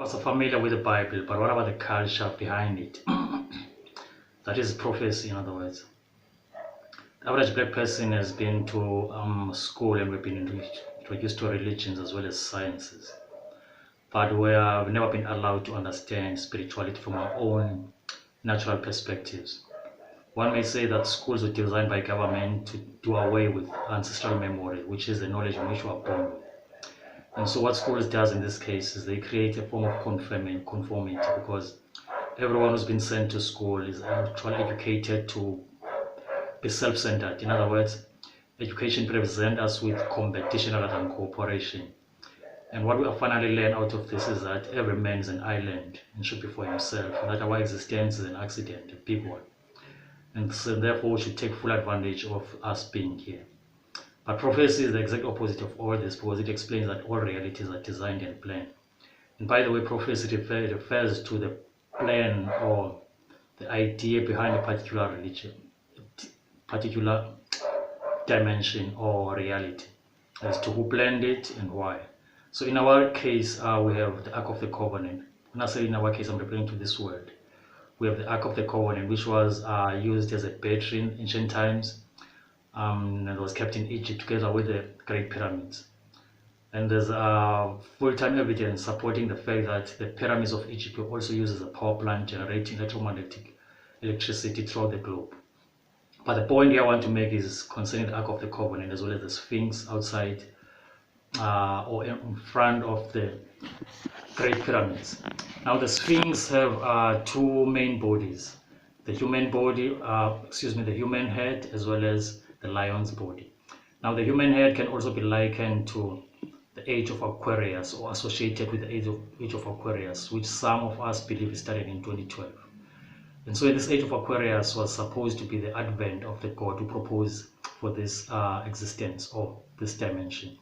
also familiar with the Bible, but what about the culture behind it? That is prophecy, in other words. The average black person has been to school and we've been introduced to religions as well as sciences. But we have never been allowed to understand spirituality from our own natural perspectives. One may say that schools were designed by government to do away with ancestral memory, which is the knowledge in which we are born with. And so what schools does in this case is they create a form of conformity, because everyone who's been sent to school is actually educated to be self-centered. In other words, education presents us with competition rather than cooperation. And what we finally learn out of this is that every man is an island and should be for himself, and that our existence is an accident, a big one. And so therefore we should take full advantage of us being here. But prophecy is the exact opposite of all this, because it explains that all realities are designed and planned. And by the way, prophecy refers to the plan or the idea behind a particular religion, particular dimension or reality, as to who planned it and why. So in our case, we have the Ark of the Covenant. When I say in our case, I'm referring to this word. We have the Ark of the Covenant, which was used as a battery in ancient times. And was kept in Egypt together with the Great Pyramids. And there's full-time evidence supporting the fact that the pyramids of Egypt were also used as a power plant generating electromagnetic electricity throughout the globe. But the point here I want to make is concerning the Ark of the Covenant, as well as the Sphinx outside or in front of the Great Pyramids. Now the Sphinx have two main bodies: the human body, the human head, as well as the lion's body. Now the human head can also be likened to the age of Aquarius, or associated with the age of Aquarius, which some of us believe started in 2012. And so this age of Aquarius was supposed to be the advent of the God who proposed for this existence or this dimension.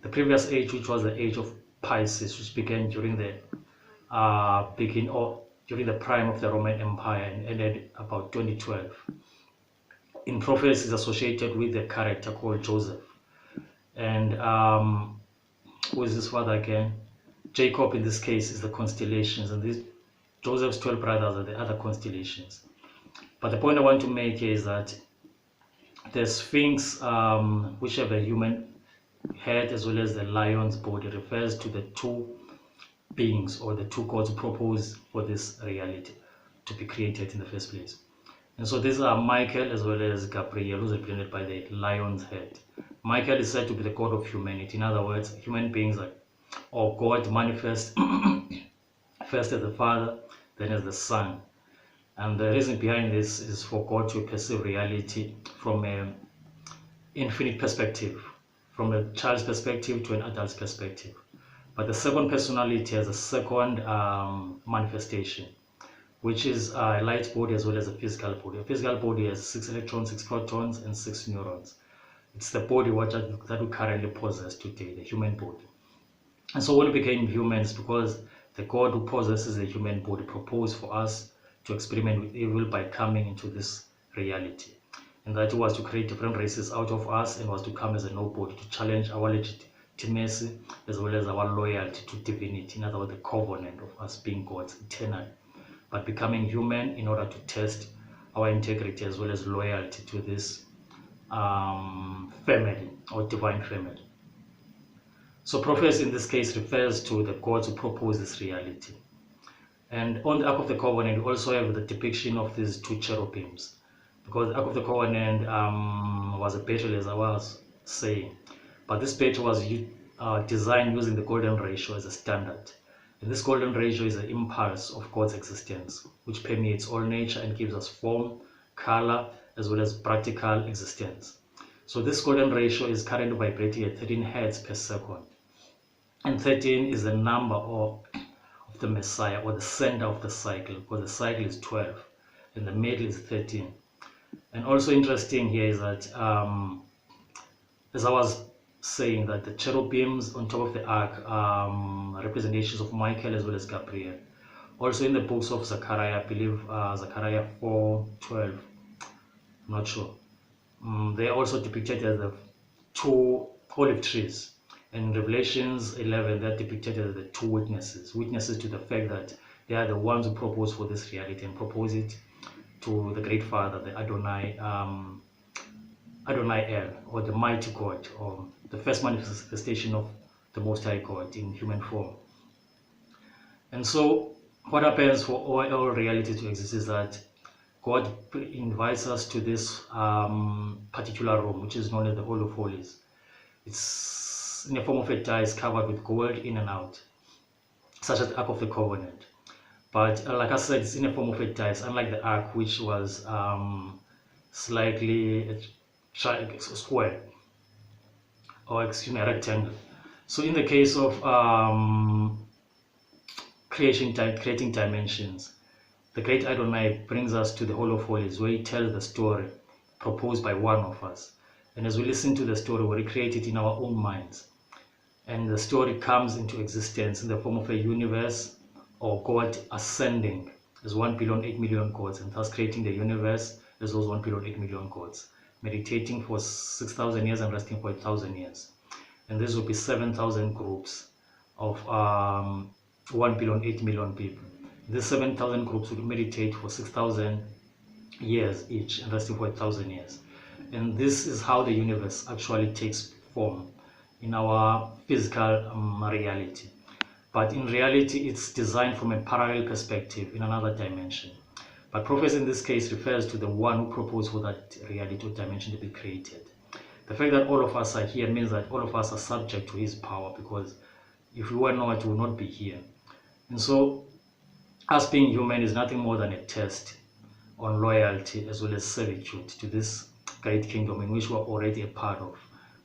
The previous age, which was the age of Pisces, which began during the during the prime of the Roman Empire and ended about 2012. In prophecy is associated with a character called Joseph. And who is his father again? Jacob in this case is the constellations, and these Joseph's 12 brothers are the other constellations. But the point I want to make here is that the Sphinx, which have a human head as well as the lion's body, refers to the two beings or the two gods who propose for this reality to be created in the first place. And so these are Michael as well as Gabriel, who's represented by the lion's head. Michael is said to be the god of humanity. In other words, human beings or God manifest first as the Father, then as the Son. And the reason behind this is for God to perceive reality from an infinite perspective, from a child's perspective to an adult's perspective. But the second personality has a second manifestation, which is a light body as well as a physical body. A physical body has 6 electrons, 6 protons, and 6 neurons. It's the body that we currently possess today, the human body. And so when we became humans, because the God who possesses the human body proposed for us to experiment with evil by coming into this reality. And that was to create different races out of us, and was to come as a nobody to challenge our legitimacy as well as our loyalty to divinity. In other words, the covenant of us being gods eternally, but becoming human in order to test our integrity as well as loyalty to this family or divine family. So prophecy in this case refers to the gods who propose this reality. And on the Ark of the Covenant, we also have the depiction of these two cherubims, because the Ark of the Covenant was a battle, as I was saying, but this battle was designed using the golden ratio as a standard. And this golden ratio is the impulse of God's existence, which permeates all nature and gives us form, color, as well as practical existence. So this golden ratio is currently vibrating at 13 hertz per second. And 13 is the number of the Messiah, or the center of the cycle, because the cycle is 12 and the middle is 13. And also interesting here is that, as I was saying, that the cherubims on top of the ark are representations of Michael as well as Gabriel. Also in the books of Zechariah, I believe Zechariah 4:12, I'm not sure, they are also depicted as the two olive trees. In Revelations 11, they're depicted as the two witnesses to the fact that they are the ones who propose for this reality and propose it to the great Father, the Adonai El, or the mighty God, or the first manifestation of the Most High God in human form. And so what happens for all reality to exist is that God invites us to this particular room, which is known as the Hall of Holies. It's in the form of a dice covered with gold in and out, such as the Ark of the Covenant. But like I said, it's in the form of a dice, unlike the Ark, which was slightly square, or excuse me, a rectangle. So in the case of creating dimensions, the great Adonai brings us to the Hall of Holies, where he tells the story proposed by one of us. And as we listen to the story, we recreate it in our own minds. And the story comes into existence in the form of a universe, or God ascending as 1,000,000,008 gods, and thus creating the universe as those 1,000,008,000,000 gods, meditating for 6,000 years and resting for 1,000 years. And this will be 7,000 groups of 1,008,000,000 people. These 7,000 groups will meditate for 6,000 years each and resting for 1,000 years. And this is how the universe actually takes form in our physical reality. But in reality, it's designed from a parallel perspective in another dimension. But prophecy in this case refers to the one who proposed for that reality or dimension to be created. The fact that all of us are here means that all of us are subject to his power, because if we were not, we would not be here. And so us being human is nothing more than a test on loyalty as well as servitude to this great kingdom in which we are already a part of,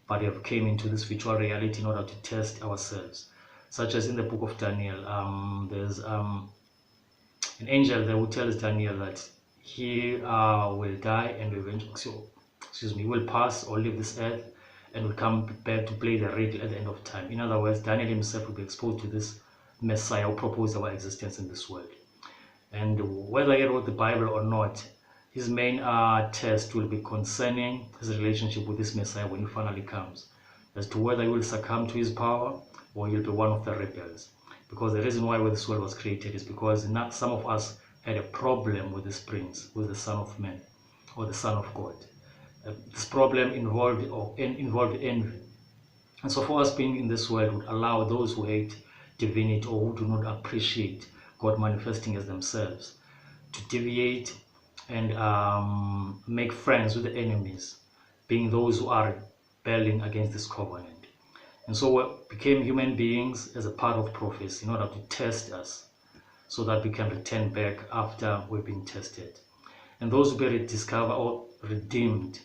but we have came into this virtual reality in order to test ourselves. Such as in the book of Daniel, there's an angel there who tells Daniel that he will die and eventually, will pass or leave this earth and will come back to play the role at the end of time. In other words, Daniel himself will be exposed to this Messiah who proposed our existence in this world. And whether he wrote the Bible or not, his main test will be concerning his relationship with this Messiah when he finally comes, as to whether he will succumb to his power or he'll be one of the rebels. Because the reason why this world was created is because some of us had a problem with this prince, with the Son of Man, or the Son of God. This problem involved envy. And so for us being in this world would allow those who hate divinity or who do not appreciate God manifesting as themselves to deviate and make friends with the enemies, being those who are rebelling against this covenant. And so we became human beings as a part of prophecy in order to test us, so that we can return back after we've been tested. And those who be rediscovered or redeemed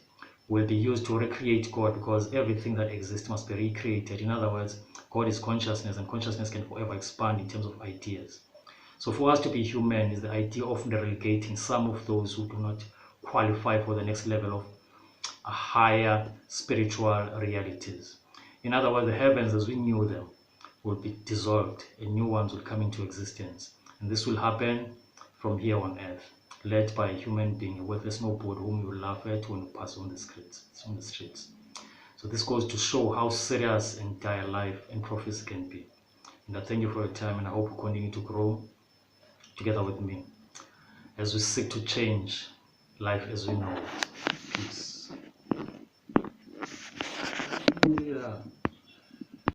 will be used to recreate God, because everything that exists must be recreated. In other words, God is consciousness, and consciousness can forever expand in terms of ideas. So for us to be human is the idea of relegating some of those who do not qualify for the next level of higher spiritual realities. In other words, the heavens as we knew them will be dissolved and new ones will come into existence. And this will happen from here on earth, led by a human being, a worthless nobody whom you will laugh at when you pass on the streets. So this goes to show how serious and dire life and prophecy can be. And I thank you for your time, and I hope you continue to grow together with me as we seek to change life as we know it. Peace. Yeah.